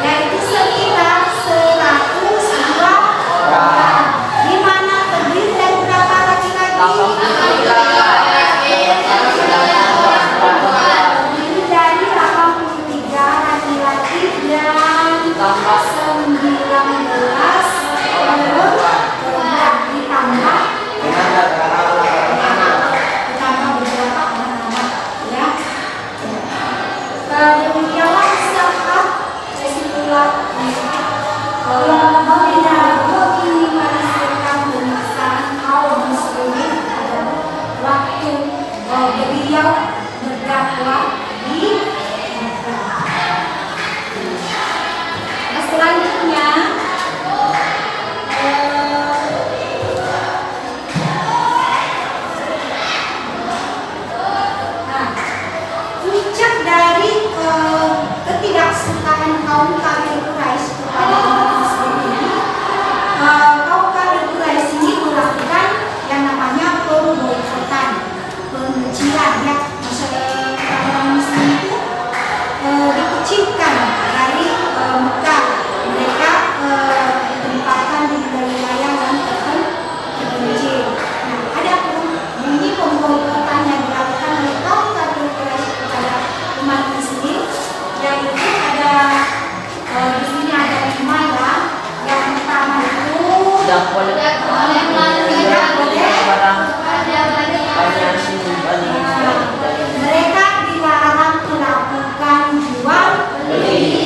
yaitu sekitar 102 orang, di mana terdiri dari berapa laki-laki? Terdiri dari 83 laki-laki dan 19 perempuan ditambah beberapa anak-anak ya. Demikianlah sahabat kesimpulan meminimalisirkan pemisahan kaum muslimin pada waktu beliau berdakwah di Mekah. Selanjutnya puncak dari ketidaksukaan kaum kafir Quraisy kepada umat Muslim ini, kaum kafir Quraisy ini melakukan yang namanya pemboikotan, pengucilan ya. Orang Muslim itu dikucilkan dari Mekah. Mereka ditempatkan di wilayah yang terpencil. Nah, ada bunyi pemboikotan yang dilakukan oleh kaum kafir Quraisy kepada umat Muslim, yaitu ada di sini ada 5 ya. Yang pertama itu tidak boleh mereka dilarang melakukan jual beli.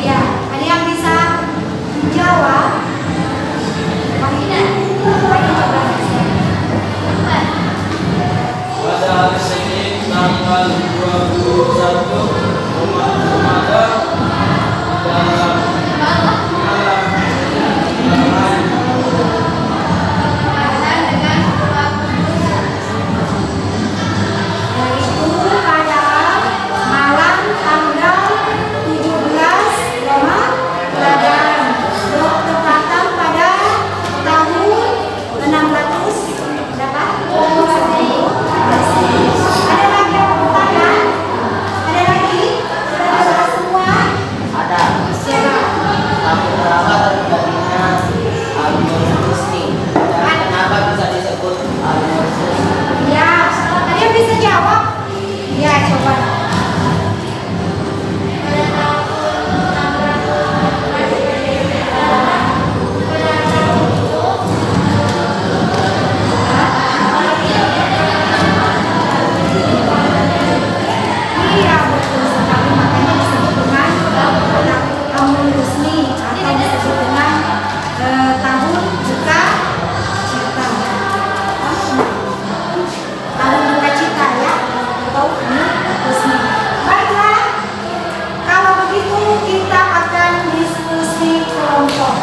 Iya, ada yang bisa jawab? Pada hari Senin tanggal 21 Ramadan dalam malam Yaitu pada malam tanggal 17 Ramadan, bertepatan pada tahun 600 berapa? Ada lagi yang mau bertanya? Ada lagi? Sudah bisa semua? Ada. Siapa? Aku perawat darinya Al-Husni. Dan kenapa bisa disebut Al-Husni? Ya, ada yang bisa jawab? Ya, coba. Iya, betul sekali. Makanya disebut dengan Tahun Husni atau disebut dengan tahun duka cita. Tahun duka cita ya, atau Husni. Baiklah, kalau begitu kita akan diskusi kelompok.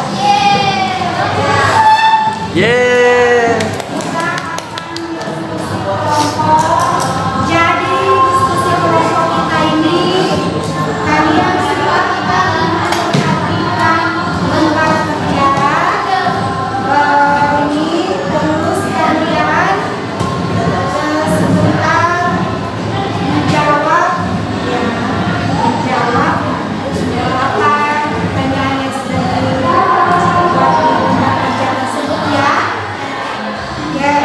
Yeay. Kita akan diskusi kelompok. Jadi diskusi kelompok kita ini kalian silakan memperhatikan lembar kerja ini, terus kalian sebentar menjawab apa pertanyaan yang sudah dibuat di lembar kerja tersebut ya. Oke.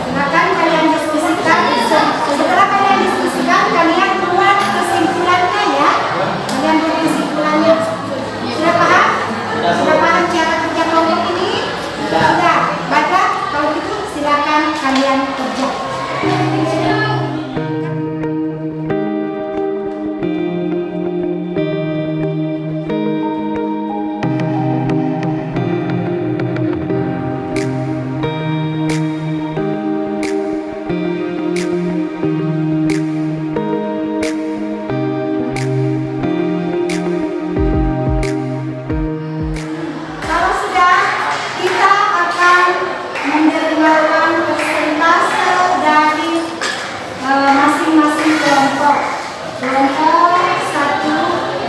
Silakan kalian diskusikan. Setelah kalian diskusikan, kalian buat kesimpulannya ya. Kalian buat kesimpulannya. Sudah paham? Sudah paham cara kerja kelompok ini? Sudah. Baiklah, kalau gitu silakan kalian kerja. Kalau sudah, kita akan mendengarkan persentase dari masing-masing kelompok. Kelompok 1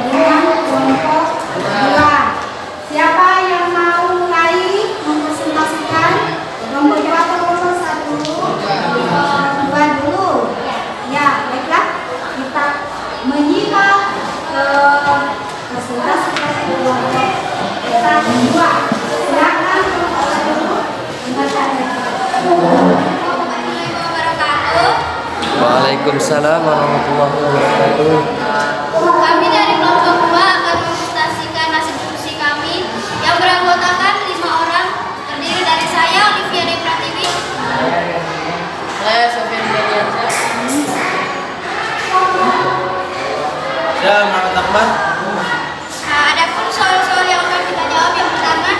dengan kelompok 2. Siapa yang mau mulai mempresentasikan? Kelompok 2 atau kelompok 1? Kelompok 2 dulu. Ya, baiklah. Kita menyimak presentasi kelompok 2. Silakan kelompok 1 dulu. Waalaikumsalam warahmatullahi wabarakatuh. Kami dari kelompok 2 akan mempresentasikan hasil diskusi kami yang beranggotakan 5 orang, terdiri dari saya, Olivia De Pratiwi, Saya Sofian Badiansyah. Saya Muhammad Akbar. Adapun soal-soal yang akan kita jawab yang pertama,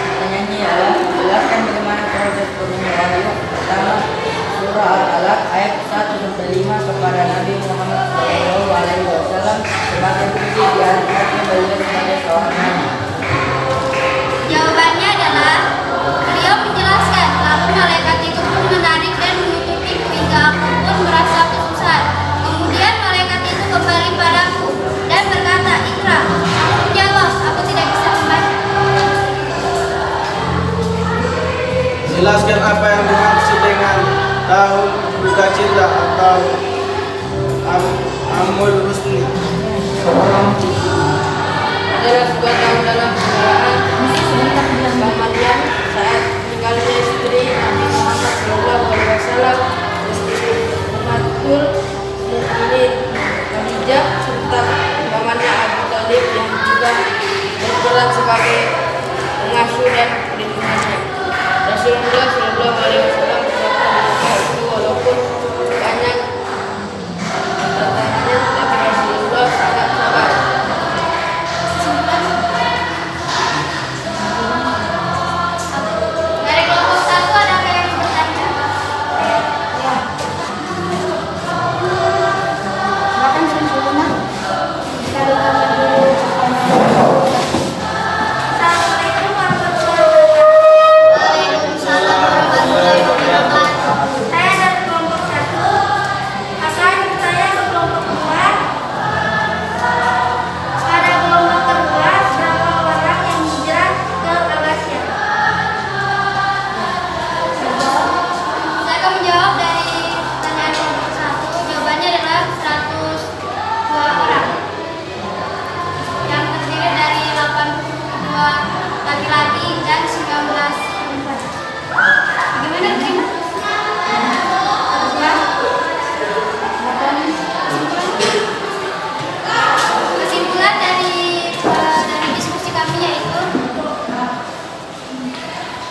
Pertanyaannya adalah jelaskan bagaimana proses turunnya wahyu pertama surah Al-Alaq ayat 1-5 kepada Nabi Muhammad SAW sebagai bukti diangkatnya beliau sebagai seorang nabi. jawabannya adalah beliau menjelaskan, lalu malaikat itu pun menarik dan menutupiku hingga aku pun merasa kesusahan. Kemudian malaikat itu kembali padaku dan berkata, "Iqra." Aku menjawab, "Aku tidak bisa membaca." Jelaskan apa yang dimaksud dengan tahun duka cita atau Amul Husni. Adalah sebuah tahun dalam kesejarah Bang saat meninggalnya istri Nabi Muhammad SAW, istri Umatul Mukminin Khadijah serta pamannya Abu Thalib yang juga berperan sebagai pengasuh dan pelindungnya. Rasulullah SAW berkata,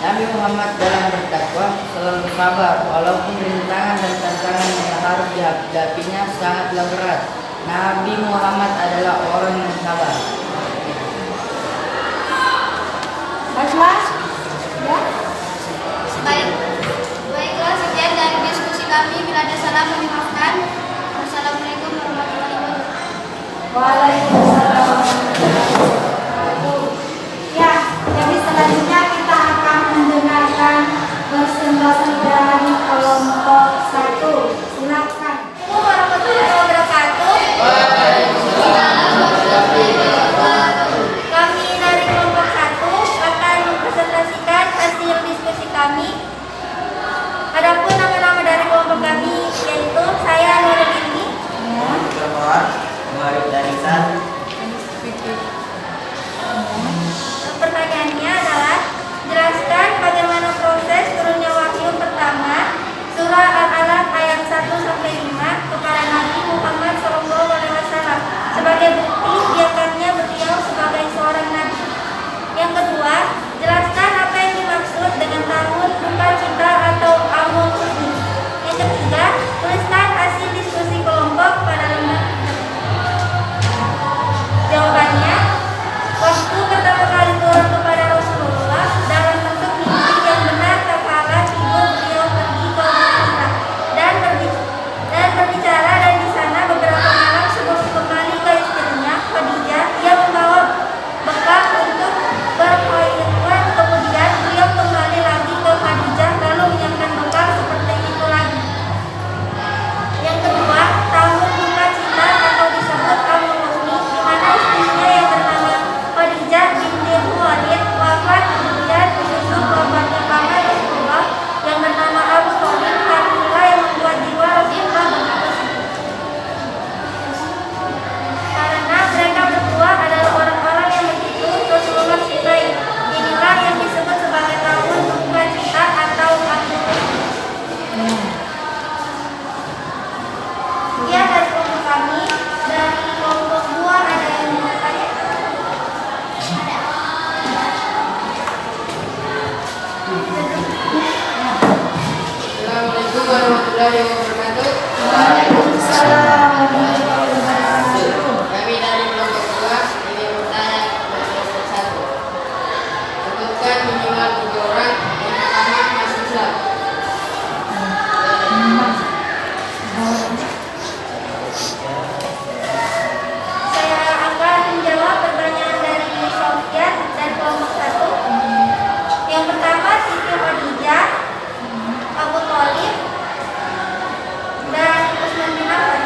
Nabi Muhammad dalam berdakwah selalu sabar walaupun rintangan dan tantangan yang harus dihadapinya sangatlah berat. Nabi Muhammad adalah orang yang sabar. Mas, ya? Baiklah, sekian dari diskusi kami. Bila ada salah, mohon dimaafkan. Wassalamualaikum warahmatullahi wabarakatuh. Waalaikumsalam warahmatullahi wabarakatuh. Ya, jadi selanjutnya kita akan mendengarkan presentasi dari kelompok 1. Silakan. Assalamualaikum warahmatullahi wabarakatuh. Kami dari kelompok 1 akan mempresentasikan hasil diskusi kami. Adapun nama-nama dari kelompok kami yaitu saya Nurul Ini. Pertanyaannya adalah jelaskan bagaimana proses turunnya wahyu pertama surah Al-Alaq ayat 1-5 kepada Nabi Muhammad SAW sebagai bukti diangkatnya beliau sebagai seorang nabi. Yang kedua, jelaskan apa yang dimaksud dengan tahun duka cita atau Amul Husni. Yang ketiga, tuliskan hasil diskusi kelompok pada lembar. Jawabannya, waktu pertama kali turun kepada Rasulullah dalam bentuk mimpi yang benar kala tidur beliau pergi ke Madinah dan berbicara, dan di sana beberapa malam sebelum kembali ke istrinya Khadijah, ia membawa bekal untuk berkhairan. Kemudian beliau kembali lagi ke Khadijah lalu menyiapkan bekal seperti itu lagi. Yang kedua, tahun duka cita atau disebut Amul Husni, di mana istrinya yang bernama Khadijah binti Khuwailid wafat, kemudian disusul wafatnya paman Rasulullah yang bernama Abu Thalib. Hal inilah yang membuat jiwa Rasulullah begitu sedih. Karena mereka berdua adalah orang-orang yang begitu Rasulullah cintai. Inilah yang disebut sebagai tahun duka cita atau Amul Husni. Sekian dari kelompok kami. Dari kelompok 2 ada yang mau bertanya? Assalamualaikum warahmatullahi wabarakatuh. Waalaikumsalam warahmatullahi wabarakatuh. Kami dari kelompok 2 ingin bertanya kepada kelompok 1. Sebutkan minimal 3 orang yang pertama masuk Islam. Saya akan menjawab pertanyaan dari Sofian dari kelompok 1. Yang pertama Siti Khadijah, Abu Thalib, dan Utsman bin Affan.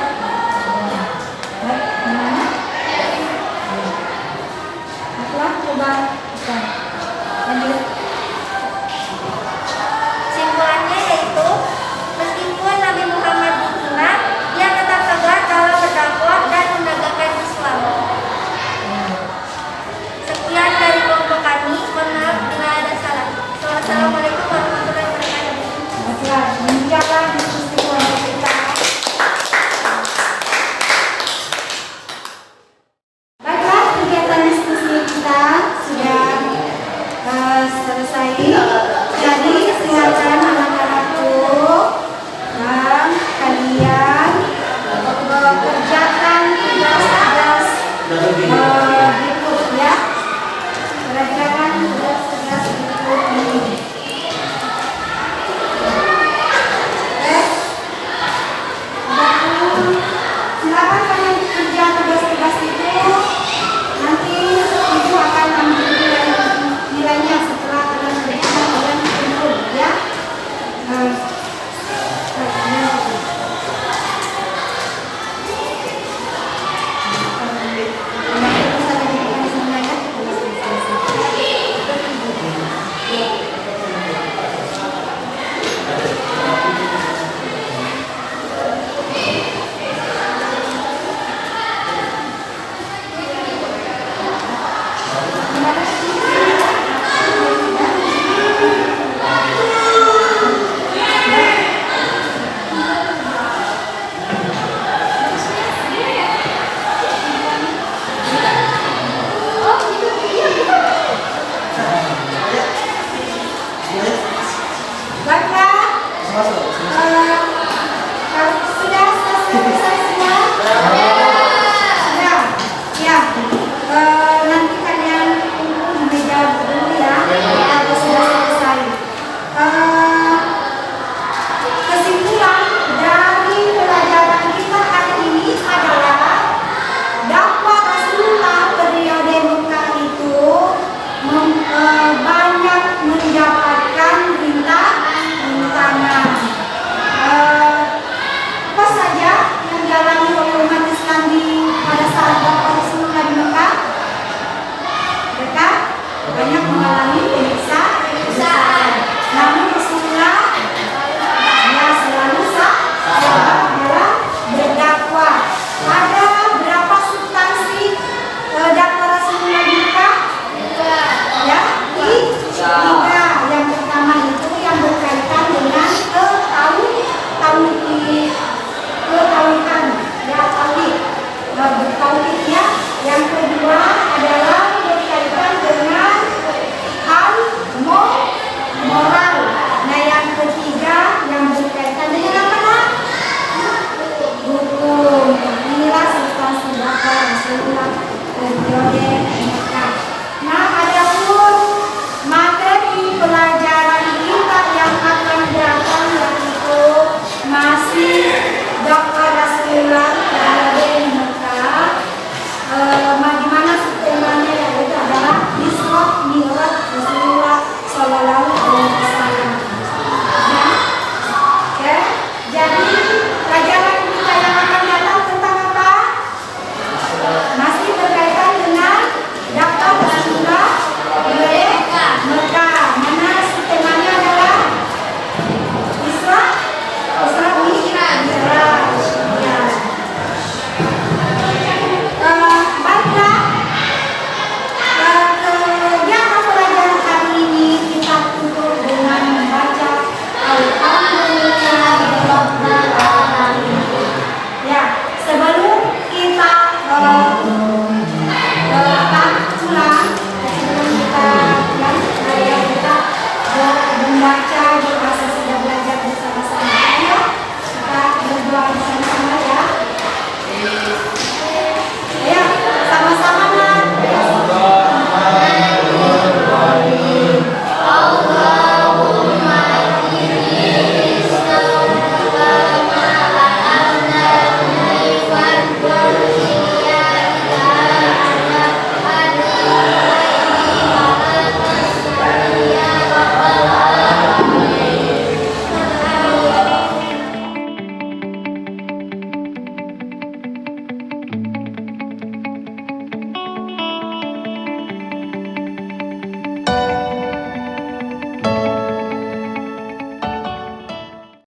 Kalau sudah selesai,